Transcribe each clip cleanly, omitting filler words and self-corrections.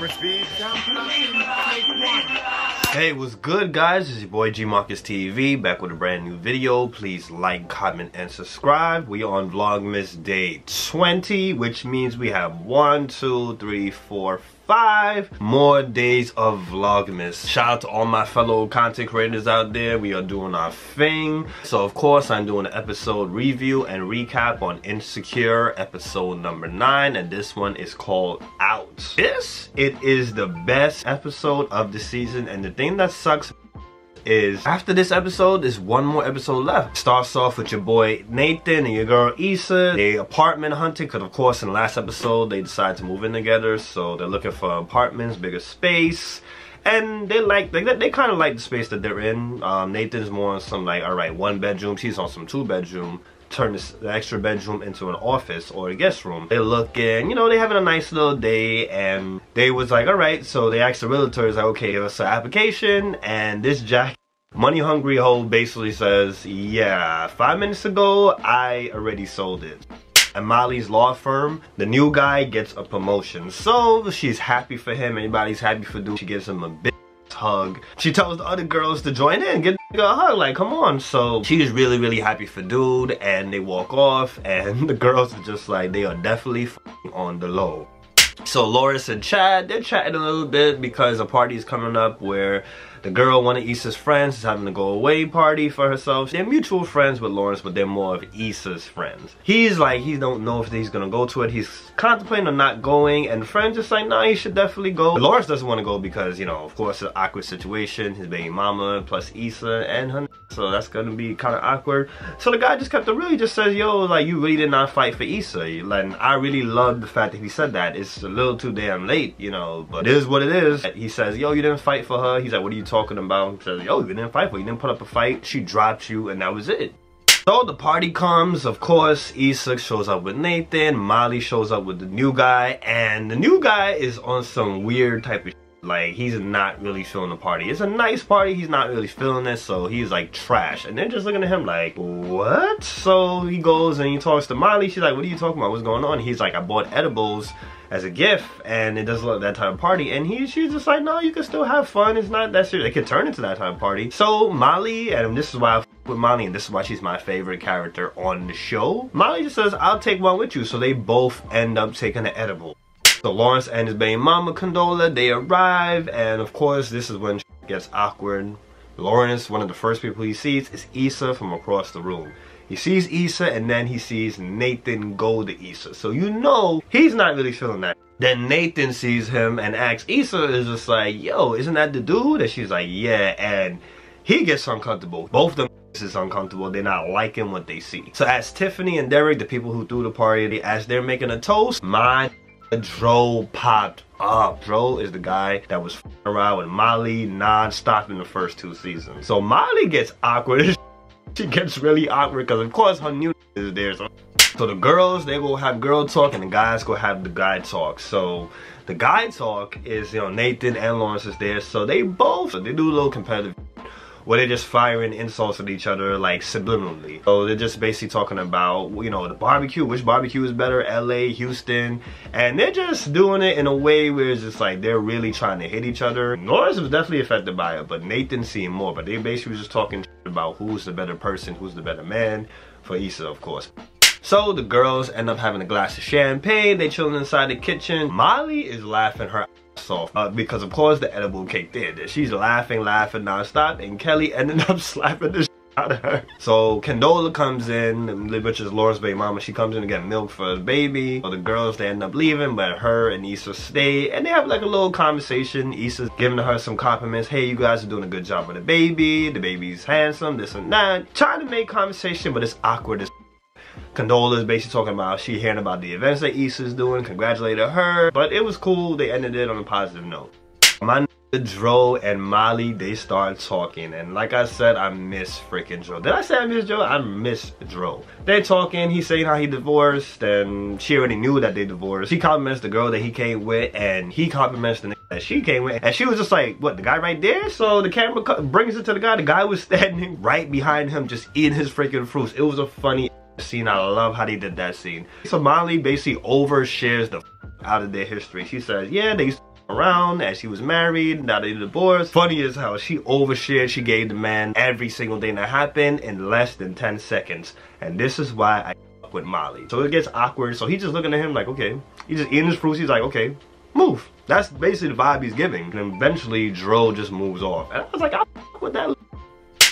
Camera speed. Hey, what's good, guys? It's your boy G Marcus TV back with a brand new video. Please like, comment, and subscribe. We on Vlogmas day 20, which means we have 1, 2, 3, 4, 5 more days of Vlogmas. Shout out to all my fellow content creators out there. We are doing our thing. So of course I'm doing an episode review and recap on Insecure episode number 9, and this one is called Out. It is the best episode of the season, and the thing that sucks is after this episode, there's one more episode left. Starts off with your boy Nathan and your girl Issa. They apartment hunting, because of course in the last episode they decided to move in together, so they're looking for apartments, bigger space. And they kind of like the space that they're in. Nathan's more on some like, alright, 1 bedroom. She's on some 2 bedroom. Turn the extra bedroom into an office or a guest room. They're looking, you know, they having a nice little day, and they was like, alright, so they asked the realtors, like, okay, give us an application, and this jack money hungry hoe basically says, yeah, 5 minutes ago I already sold it. At Molly's law firm, the new guy gets a promotion, so she's happy for him. Everybody's happy for dude. She gives him a big hug. She tells the other girls to join in, get a hug, like, come on. So she's really happy for dude, and they walk off, and the girls are just like, they are definitely on the low. So Loris and Chad, they're chatting a little bit because a party is coming up where the girl, one of Issa's friends, is having a go away party for herself. They're mutual friends with Lawrence, but they're more of Issa's friends. He's like, he don't know if he's gonna go to it. He's contemplating on not going, and the friend's just like, nah, he should definitely go. But Lawrence doesn't want to go because, you know, of course, it's an awkward situation. His baby mama plus Issa and her, so that's gonna be kind of awkward. So the guy just kept it really just says, yo, like, you really did not fight for Issa. And I really love the fact that he said that. It's a little too damn late, you know, but it is what it is. He says, yo, you didn't fight for her. He's like, what are you talking about? He says, yo, you didn't fight for her. You didn't put up a fight. She dropped you, and that was it. So the party comes, of course. Issa shows up with Nathan, Molly shows up with the new guy, and the new guy is on some weird type of shit. Like, he's not really feeling the party. It's a nice party, he's not really feeling it, so he's like trash. And they're just looking at him like, what? So he goes and he talks to Molly. She's like, what are you talking about? What's going on? He's like, I bought edibles as a gift, and it doesn't look like that type of party. And she's just like, no, you can still have fun. It's not that serious. It could turn into that type of party. So Molly, and this is why I f with Molly, and this is why she's my favorite character on the show. Molly just says, I'll take one with you. So they both end up taking the edible. So Lawrence and his baby mama Condola, they arrive, and of course this is when shit gets awkward. Lawrence, one of the first people he sees is Issa from across the room. He sees Issa, and then he sees Nathan go to Issa. So you know he's not really feeling that. Then Nathan sees him and asks Issa, is just like, yo, isn't that the dude? And she's like, yeah, and he gets uncomfortable. Both of them is uncomfortable. They're not liking what they see. So as Tiffany and Derek, the people who threw the party, as they're making a toast, Dro popped up. Dro is the guy that was around with Molly non-stop in the first 2 seasons. So Molly gets awkward. She gets really awkward because of course her new is there. So the girls, they will have girl talk, and the guys go have the guy talk. So the guy talk is, you know, Nathan and Lawrence is there. So they do a little competitive where they're just firing insults at each other, like, subliminally. So they're just basically talking about, you know, the barbecue, which barbecue is better, LA, Houston, and they're just doing it in a way where it's just like they're really trying to hit each other. Lawrence was definitely affected by it, but Nathan seen more. But they basically was just talking about who's the better person, who's the better man, for Issa, of course. So the girls end up having a glass of champagne. They chilling inside the kitchen. Molly is laughing her ass off because of course the edible kicked in. She's laughing non-stop, and Kelly ended up slapping the shit out of her. So Condola comes in, which is Laura's baby mama. She comes in to get milk for the baby. So the girls, they end up leaving, but her and Issa stay, and they have like a little conversation. Issa's giving her some compliments. Hey, you guys are doing a good job with the baby. The baby's handsome, this and that. Trying to make conversation, but it's awkward as Condola is basically talking about she hearing about the events that Issa's doing, congratulated her, but it was cool. They ended it on a positive note. My Dro and Molly, they start talking, and like I said, I miss freaking Dro. Did I say I miss Dro? I miss Dro. They're talking, he's saying how he divorced, and she already knew that they divorced. He compliments the girl that he came with, and he compliments the nigga that she came with, and she was just like, what, the guy right there? So the camera brings it to the guy was standing right behind him just eating his freaking fruits. It was a funny scene. I love how they did that scene. So Molly basically overshares the out of their history. She says, yeah, they used to around and she was married, now they divorced. Funny as hell, she overshared. She gave the man every single thing that happened in less than 10 seconds. And this is why I fuck with Molly. So it gets awkward. So he's just looking at him like, okay. He's just eating his fruits. He's like, okay, move. That's basically the vibe he's giving. And eventually Dro just moves off. And I was like, I fuck with that.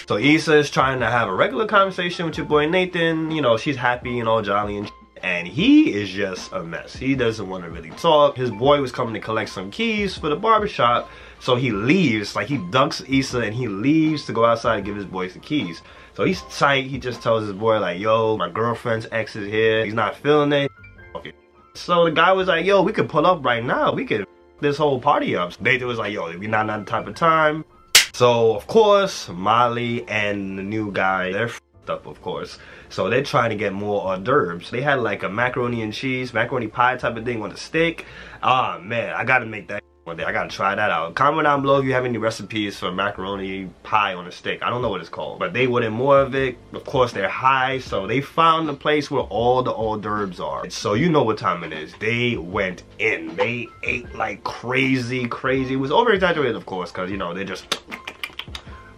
So Issa is trying to have a regular conversation with your boy Nathan. You know, she's happy and all jolly and and he is just a mess. He doesn't want to really talk. His boy was coming to collect some keys for the barbershop, so he leaves. Like, he ducks Issa and he leaves to go outside and give his boys the keys. So he's tight. He just tells his boy like, yo, my girlfriend's ex is here. He's not feeling it. Okay. So the guy was like, yo, we could pull up right now. We could this whole party up. Nathan was like, yo, we're not that type of time. So of course, Molly and the new guy, they're f***ed up, of course. So they're trying to get more hors d'oeuvres. They had like a macaroni and cheese, macaroni pie type of thing on a stick. Ah, man, I gotta make that one day. I gotta try that out. Comment down below if you have any recipes for macaroni pie on a stick. I don't know what it's called, but they wanted more of it. Of course, they're high, so they found the place where all the hors d'oeuvres are. So you know what time it is. They went in. They ate like crazy, crazy. It was over exaggerated, of course, because you know they're just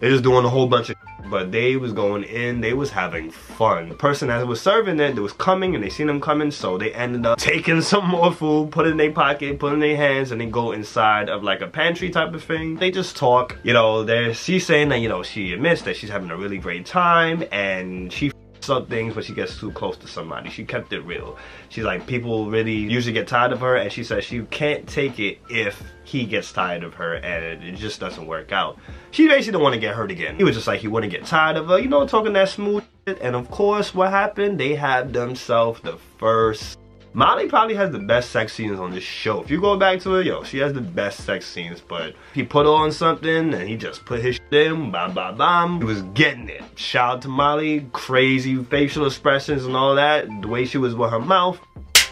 doing a whole bunch of. But they was going in, they was having fun. The person that was serving it, they was coming and they seen them coming, so they ended up taking some more food, put it in their pocket, put it in their hands, and then go inside of like a pantry type of thing. They just talk, you know, she's saying that, you know, she admits that she's having a really great time and she up things when she gets too close to somebody. She kept it real. She's like, people really usually get tired of her, and she says she can't take it if he gets tired of her, and it just doesn't work out. She basically don't want to get hurt again. He was just like, he wouldn't get tired of her, you know, talking that smooth shit. And of course, what happened? They had themselves the first. Molly probably has the best sex scenes on this show. If you go back to it, yo, she has the best sex scenes. But he put on something and he just put his shit in, bam, bam, bam. He was getting it. Shout out to Molly. Crazy facial expressions and all that. The way she was with her mouth.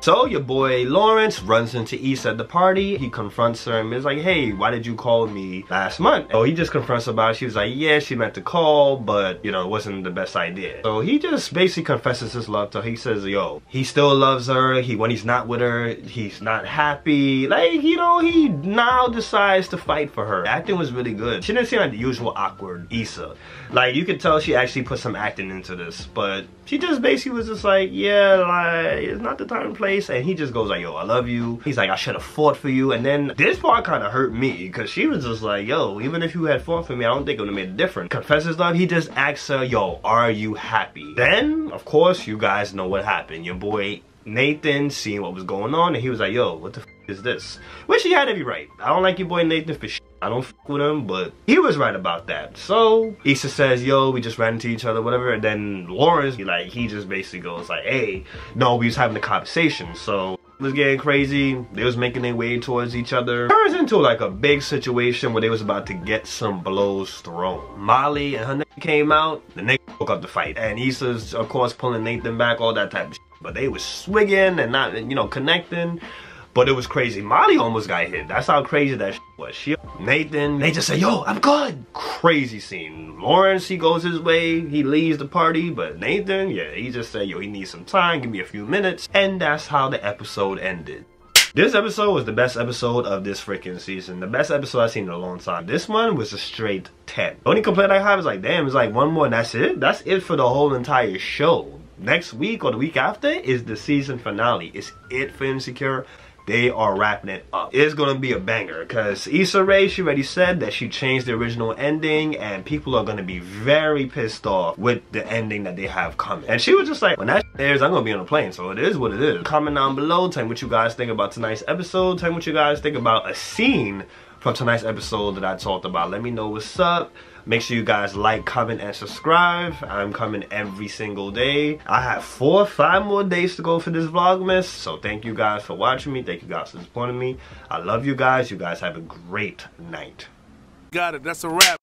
So your boy Lawrence runs into Issa at the party. He confronts her and is like, hey, why did you call me last month? Oh, he just confronts her about it. She was like, yeah, she meant to call, but you know, it wasn't the best idea. So he just basically confesses his love to her. He says, yo, he still loves her. When he's not with her, he's not happy. Like, you know, he now decides to fight for her. The acting was really good. She didn't seem like the usual awkward Issa. Like, you could tell she actually put some acting into this, but she just basically was just like, yeah, like, it's not the time and place. And he just goes like, yo, I love you. He's like, I should have fought for you. And then this part kind of hurt me because she was just like, yo, even if you had fought for me, I don't think it would have made a difference. Confesses love. He just asks her, yo, are you happy? Then, of course, you guys know what happened. Your boy Nathan seeing what was going on, and he was like, yo, what the f is this? Which he had to be right. I don't like your boy Nathan for shit. I don't f with him, but he was right about that. So Issa says, yo, we just ran into each other, whatever. And then Lawrence, he just basically goes like, hey, no, we was having a conversation. So it was getting crazy. They was making their way towards each other. Turns into like a big situation where they was about to get some blows thrown. Molly and her nigga came out. The nigga broke up the fight. And Issa's, of course, pulling Nathan back, all that type of shit. But they was swinging and not, you know, connecting. But it was crazy. Molly almost got hit. That's how crazy that shit was. Nathan, they just say, yo, I'm good. Crazy scene. Lawrence, he goes his way. He leaves the party. But Nathan, yeah, he just said, yo, he needs some time. Give me a few minutes. And that's how the episode ended. This episode was the best episode of this freaking season. The best episode I've seen in a long time. This one was a straight 10. The only complaint I have is like, damn, it's like one more and that's it? That's it for the whole entire show. Next week or the week after is the season finale. It's it for Insecure. They are wrapping it up. It's gonna be a banger because Issa Rae, she already said that she changed the original ending and people are gonna be very pissed off with the ending that they have coming. And she was just like, when that airs, I'm gonna be on a plane, so it is what it is. Comment down below, tell me what you guys think about tonight's episode. Tell me what you guys think about a scene from tonight's episode that I talked about. Let me know what's up. Make sure you guys like, comment, and subscribe. I'm coming every single day. I have 4 or 5 more days to go for this Vlogmas. So thank you guys for watching me. Thank you guys for supporting me. I love you guys. You guys have a great night. Got it. That's a wrap.